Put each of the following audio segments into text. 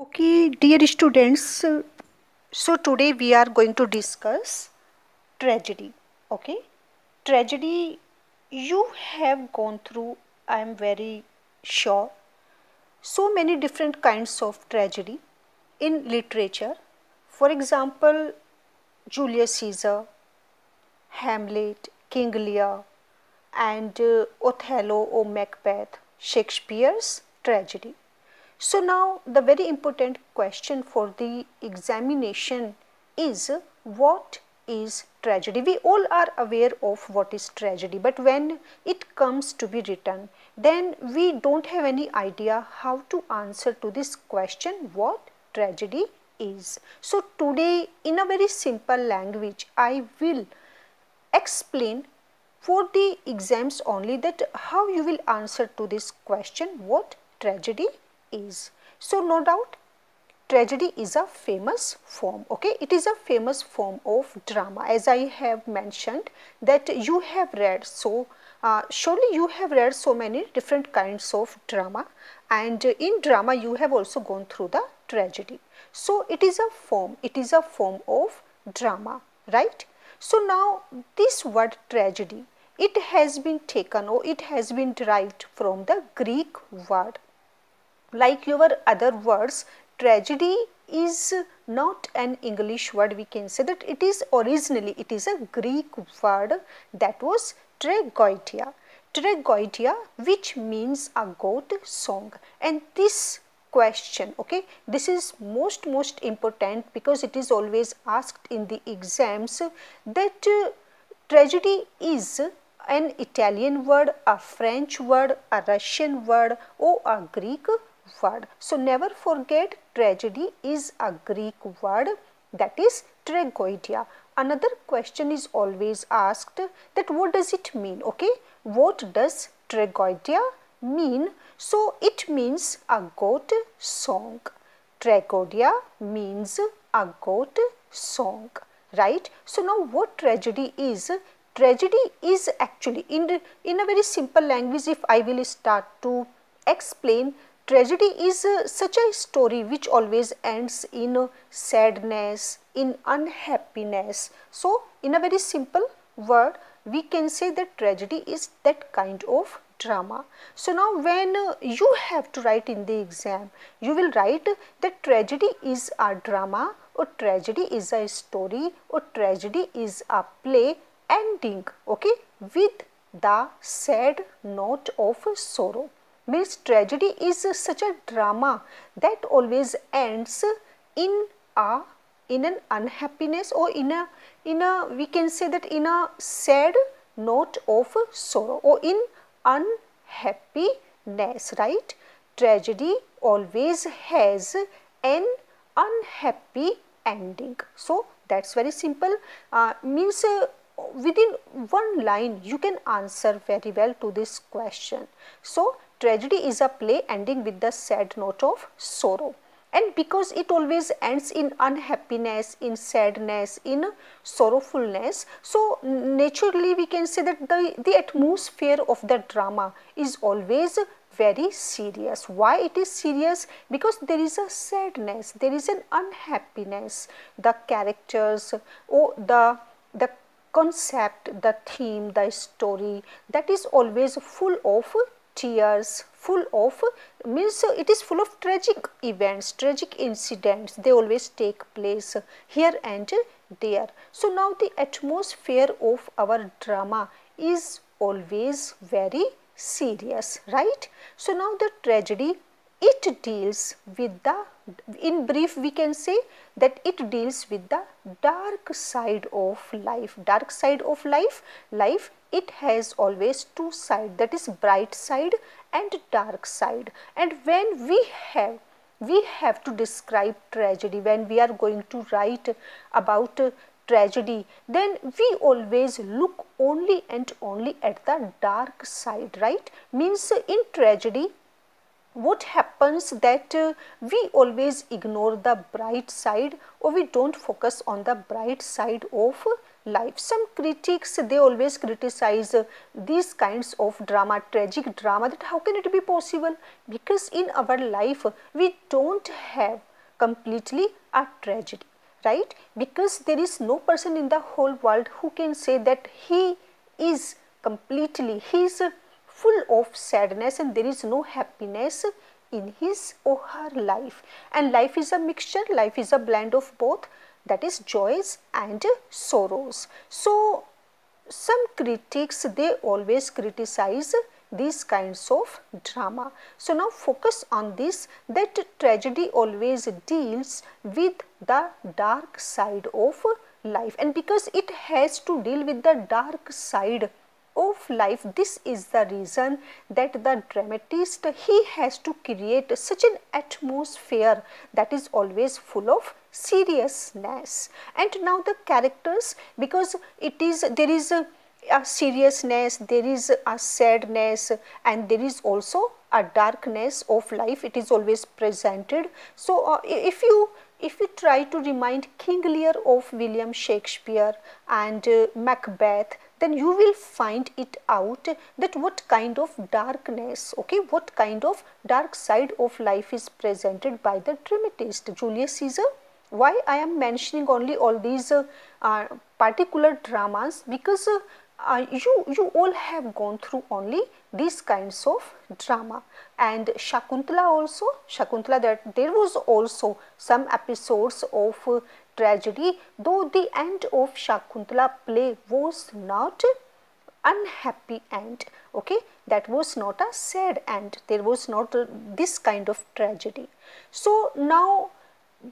Okay, dear students, so today we are going to discuss tragedy. Okay, tragedy you have gone through, I am very sure, so many different kinds of tragedy in literature. For example, Julius Caesar, Hamlet, King Lear, and Othello or Macbeth, Shakespeare's tragedy. So now the very important question for the examination is what is tragedy? We all are aware of what is tragedy, but when it comes to be written, then we don't have any idea how to answer to this question what tragedy is. So today in a very simple language I will explain for the exams only that how you will answer to this question what tragedy is. So no doubt tragedy is a famous form, okay, it is a famous form of drama, as I have mentioned that you have read. So surely you have read so many different kinds of drama, and in drama you have also gone through the tragedy. So it is a form of drama, right? So now this word tragedy, it has been taken or it has been derived from the Greek word. Like your other words, tragedy is not an English word. We can say that it is originally, it is a Greek word, that was tragödia. Tragödia, which means a goat song. And this question, okay, this is most important because it is always asked in the exams that tragedy is an Italian word, a French word, a Russian word, or a Greek word. So never forget, tragedy is a Greek word, that is tragödia. Another question is always asked that what does it mean? Okay, what does tragödia mean? So it means a goat song. Tragödia means a goat song, right? So now what tragedy is? Tragedy is actually in a very simple language, if I will start to explain, tragedy is such a story which always ends in sadness, in unhappiness. So in a very simple word we can say that tragedy is that kind of drama. So now when you have to write in the exam, you will write that tragedy is a drama, or tragedy is a story, or tragedy is a play ending, okay, with the sad note of sorrow. Means tragedy is such a drama that always ends in an unhappiness, or in a we can say that in a sad note of sorrow, or in unhappiness, right? Tragedy always has an unhappy ending. So that's very simple. Means within one line you can answer very well to this question. So tragedy is a play ending with the sad note of sorrow, and because it always ends in unhappiness, in sadness, in sorrowfulness, so naturally we can say that the atmosphere of the drama is always very serious. Why it is serious? Because there is a sadness, there is an unhappiness. The characters, or the concept, the theme, the story, that is always full of tears, full of, means it is full of tragic events, tragic incidents. They always take place here and there. So now the atmosphere of our drama is always very serious, right? So now the tragedy, it deals with the, in brief we can say that it deals with the dark side of life. Dark side of life, it has always two sides, that is bright side and dark side. And when we have to describe tragedy, when we are going to write about tragedy, then we always look only and only at the dark side, right? Means in tragedy what happens that we always ignore the bright side, or we don't focus on the bright side of life. Some critics, they always criticize these kinds of drama, tragic drama, that how can it be possible? Because in our life we don't have completely a tragedy, right? Because there is no person in the whole world who can say that he is completely, he is full of sadness and there is no happiness in his or her life. And life is a mixture, life is a blend of both, that is joys and sorrows. So some critics, they always criticize these kinds of drama. So now focus on this, that tragedy always deals with the dark side of life, and because it has to deal with the dark side of life, this is the reason that the dramatist, he has to create such an atmosphere that is always full of seriousness. And now the characters, because it is, there is a seriousness, there is a sadness, and there is also a darkness of life, it is always presented. So if you try to remind King Lear of William Shakespeare and Macbeth, then you will find it out that what kind of darkness, okay, what kind of dark side of life is presented by the dramatist Julius Caesar. Why I am mentioning only all these particular dramas? Because you all have gone through only these kinds of drama. And Shakuntala also, Shakuntala, that there was also some episodes of tragedy, though the end of Shakuntala play was not unhappy end, okay, that was not a sad end, there was not this kind of tragedy. So now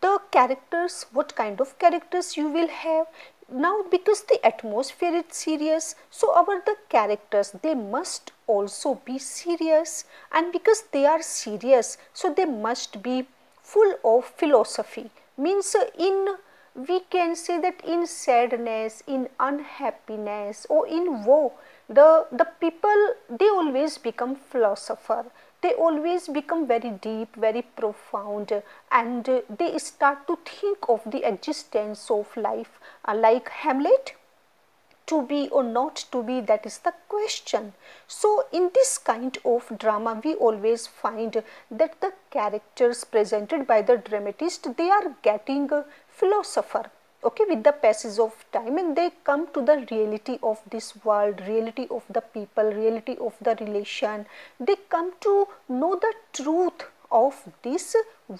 the characters, what kind of characters you will have now, because the atmosphere is serious, so our the characters, they must also be serious, and because they are serious, so they must be full of philosophy. Means in, we can say that in sadness, in unhappiness, or in woe, the people, they always become philosopher, they always become very deep, very profound, and they start to think of the existence of life, like Hamlet, to be or not to be, that is the question. So in this kind of drama, we always find that the characters presented by the dramatist, they are getting a philosopher, okay, with the passage of time, and they come to the reality of this world, reality of the people, reality of the relation, they come to know the truth of this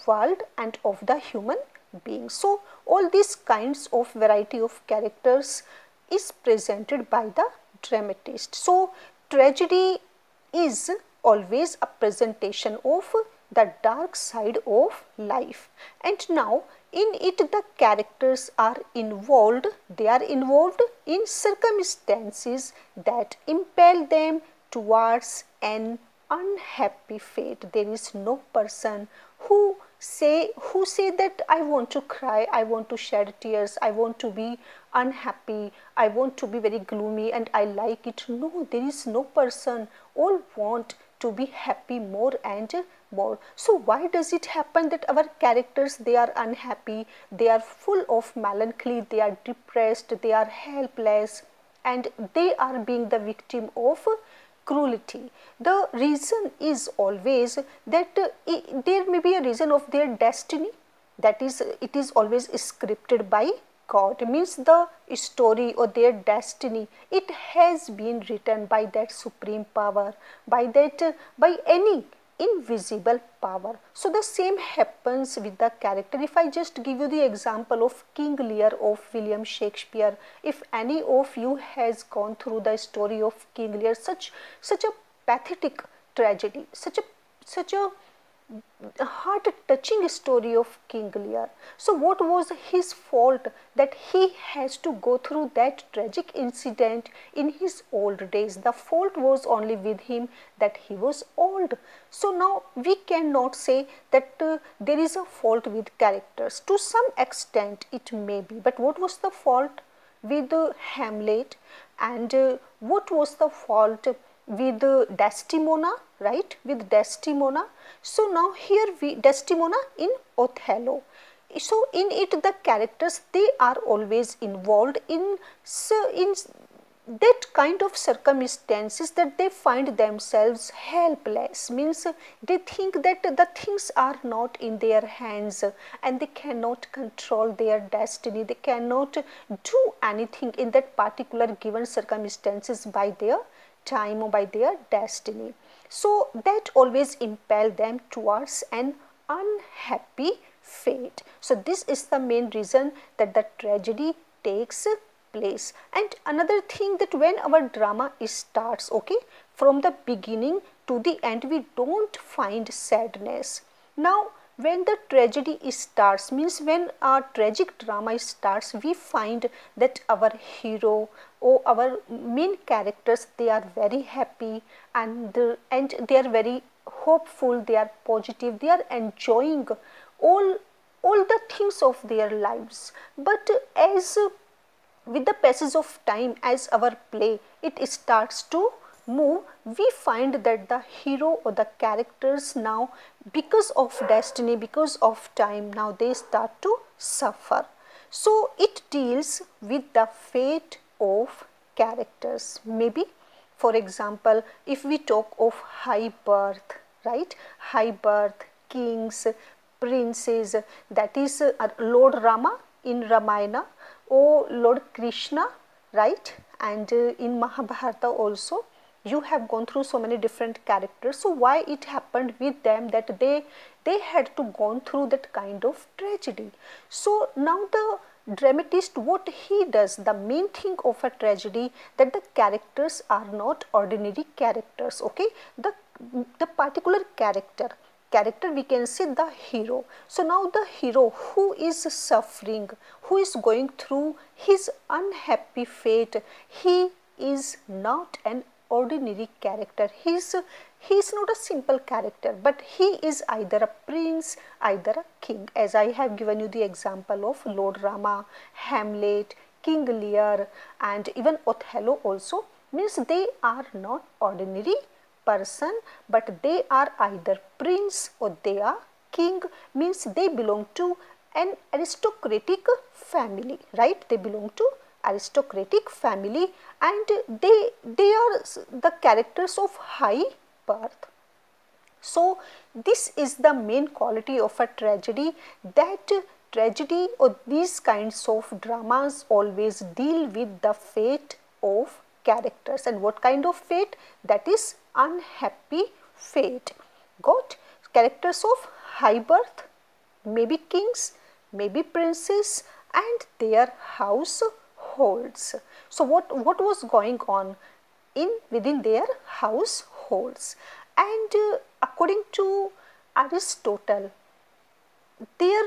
world and of the human being. So all these kinds of variety of characters is presented by the dramatist. So tragedy is always a presentation of the dark side of life, and now in it the characters are involved, they are involved in circumstances that impel them towards an unhappy fate. There is no person who say that I want to cry, I want to shed tears, I want to be unhappy, I want to be very gloomy and I like it. No, there is no person. All want to be happy more and more. So why does it happen that our characters, they are unhappy, they are full of melancholy, they are depressed, they are helpless, and they are being the victim of cruelty? The reason is always that there may be a reason of their destiny, that is, it is always scripted by God. Means the story or their destiny, it has been written by that supreme power, by that by any invisible power. So the same happens with the character. If I just give you the example of King Lear of William Shakespeare, if any of you has gone through the story of King Lear, such a pathetic tragedy, such a heart touching story of King Lear. So what was his fault that he has to go through that tragic incident in his old days? The fault was only with him that he was old. So now we cannot say that there is a fault with characters. To some extent it may be, but what was the fault with Hamlet, and what was the fault with Desdemona, right, with Desdemona? So now here we, Desdemona in Othello. So in it the characters, they are always involved in that kind of circumstances that they find themselves helpless, means they think that the things are not in their hands and they cannot control their destiny, they cannot do anything in that particular given circumstances by their time or by their destiny. So that always impel them towards an unhappy fate. So this is the main reason that the tragedy takes place. And another thing, that when our drama starts, okay, from the beginning to the end, we don't find sadness. Now when the tragedy starts, means when our tragic drama starts, we find that our hero or our main characters, they are very happy and they are very hopeful, they are positive, they are enjoying all the things of their lives. But as with the passage of time, as our play it starts to move, we find that the hero or the characters now, because of destiny, because of time, now they start to suffer. So it deals with the fate of characters. Maybe for example, if we talk of high birth, right, high birth, kings, princes, that is Lord Rama in Ramayana, or Lord Krishna, right, and in Mahabharata also you have gone through so many different characters. So why it happened with them that they had to gone through that kind of tragedy. So now the dramatist, what he does, the main thing of a tragedy, that the characters are not ordinary characters, okay, the particular character we can say the hero. So now the hero who is suffering, who is going through his unhappy fate, he is not an ordinary character. He is not a simple character, but he is either a prince, either a king, as I have given you the example of Lord Rama, Hamlet, King Lear, and even Othello also, means they are not ordinary person, but they are either prince or they are king, means they belong to an aristocratic family, right, they belong to aristocratic family, and they are the characters of high birth. So this is the main quality of a tragedy, that tragedy or these kinds of dramas always deal with the fate of characters. And what kind of fate? That is unhappy fate. Got? Characters of high birth, maybe kings, maybe princes, and their households. So what was going on within their households? And according to Aristotle, there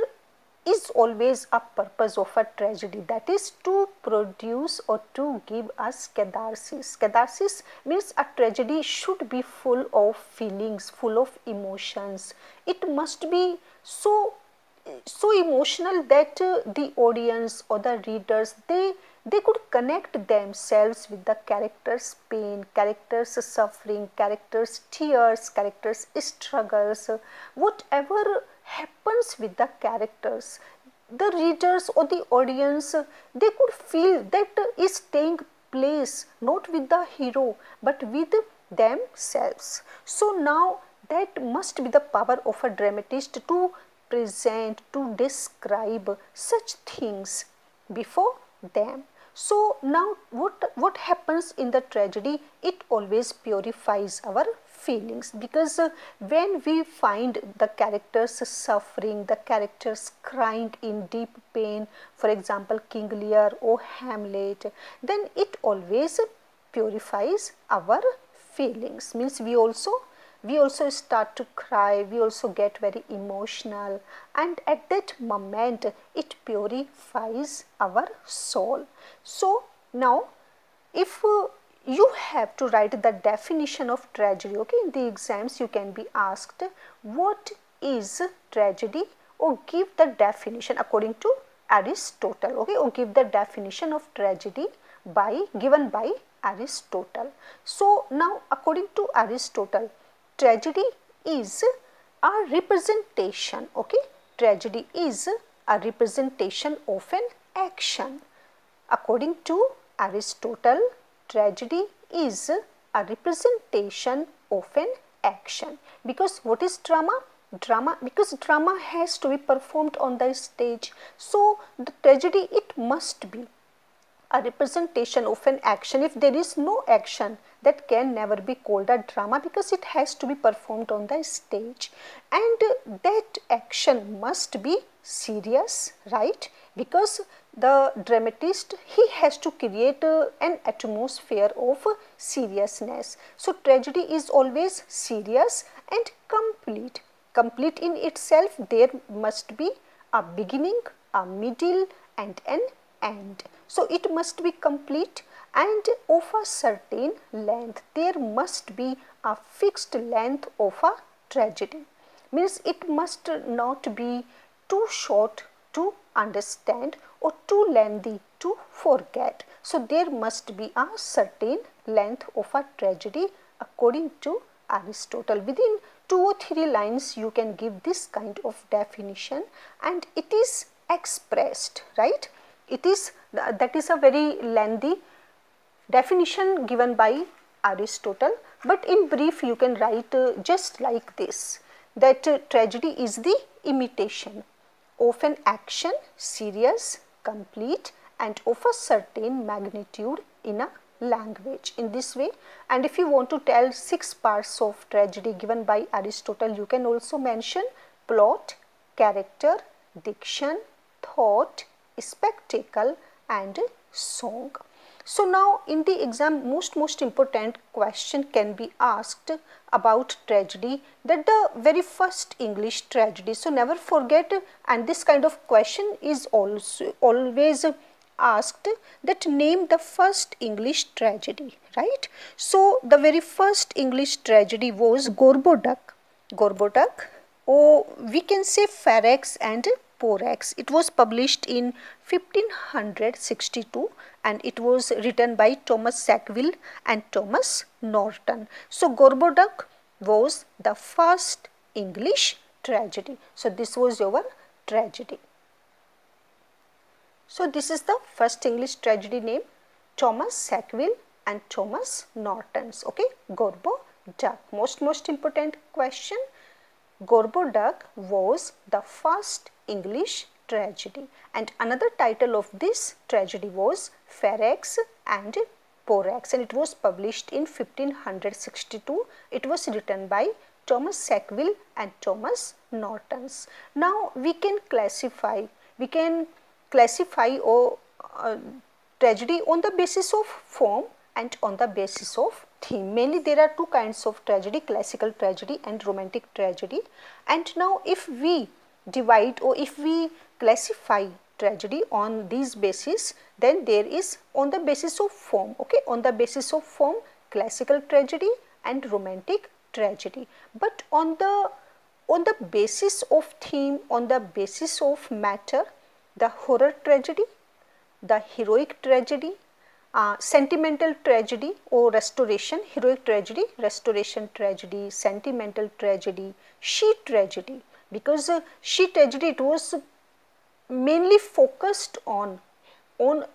is always a purpose of a tragedy, that is to produce or to give us catharsis. Catharsis means a tragedy should be full of feelings, full of emotions. It must be so emotional that the audience or the readers, they could connect themselves with the characters' pain, characters' suffering, characters' tears, characters' struggles, whatever happens with the characters, the readers or the audience, they could feel that is taking place not with the hero but with themselves. So now that must be the power of a dramatist, to present, to describe such things before them. So now what happens in the tragedy? It always purifies our feelings, because when we find the characters suffering, the characters crying in deep pain, for example King Lear or Hamlet, then it always purifies our feelings, means we also start to cry, we also get very emotional, and at that moment it purifies our soul. So now if you have to write the definition of tragedy, okay, in the exams you can be asked what is tragedy, or give the definition according to Aristotle, okay, or give the definition of tragedy given by Aristotle. So now according to Aristotle, tragedy is a representation, okay, tragedy is a representation of an action. According to Aristotle, tragedy is a representation of an action. Because what is drama? Because drama has to be performed on the stage. So the tragedy, it must be a representation of an action. If there is no action, that can never be called a drama, because it has to be performed on the stage, and that action must be serious, right? Because the dramatist, he has to create an atmosphere of seriousness. So tragedy is always serious and complete. Complete in itself, there must be a beginning, a middle, and an end. So it must be complete and of a certain length. There must be a fixed length of a tragedy. Means it must not be too short to understand or too lengthy to forget. So there must be a certain length of a tragedy according to Aristotle. Within 2 or 3 lines you can give this kind of definition, and it is expressed, right? It is, that is a very lengthy definition given by Aristotle, but in brief you can write just like this, that tragedy is the imitation of an action, serious, complete, and of a certain magnitude in a language, in this way. And if you want to tell 6 parts of tragedy given by Aristotle, you can also mention plot, character, diction, thought, spectacle, and song. So now in the exam, most important question can be asked about tragedy, that the very first English tragedy. So never forget, and this kind of question is also always asked, that name the first English tragedy, right? So the very first English tragedy was Gorboduc. Gorboduc, or we can say Ferex and Porrex. It was published in 1562 and it was written by Thomas Sackville and Thomas Norton. So Gorboduc was the first English tragedy. So this was your tragedy. So this is the first English tragedy name, Thomas Sackville and Thomas Norton's. Okay, Gorboduc. Most important question. Gorboduc was the first English tragedy, and another title of this tragedy was Ferex and Porrex, and it was published in 1562. It was written by Thomas Sackville and Thomas Norton's. Now we can classify or tragedy on the basis of form and on the basis of theme. Mainly there are 2 kinds of tragedy, classical tragedy and romantic tragedy. And now if we divide or if we classify tragedy on these basis, then there is on the basis of form, okay, on the basis of form, classical tragedy and romantic tragedy. But on the basis of theme, on the basis of matter, the horror tragedy, the heroic tragedy, sentimental tragedy or restoration, heroic tragedy, restoration tragedy, sentimental tragedy, she tragedy, because she tragedy, it was mainly focused on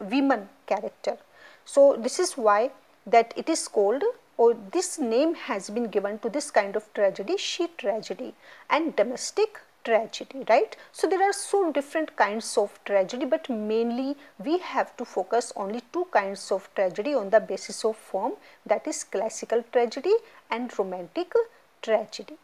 women character. So this is why that it is called, or this name has been given to this kind of tragedy, she tragedy and domestic tragedy, right? So there are so different kinds of tragedy, but mainly we have to focus only 2 kinds of tragedy on the basis of form, that is classical tragedy and romantic tragedy.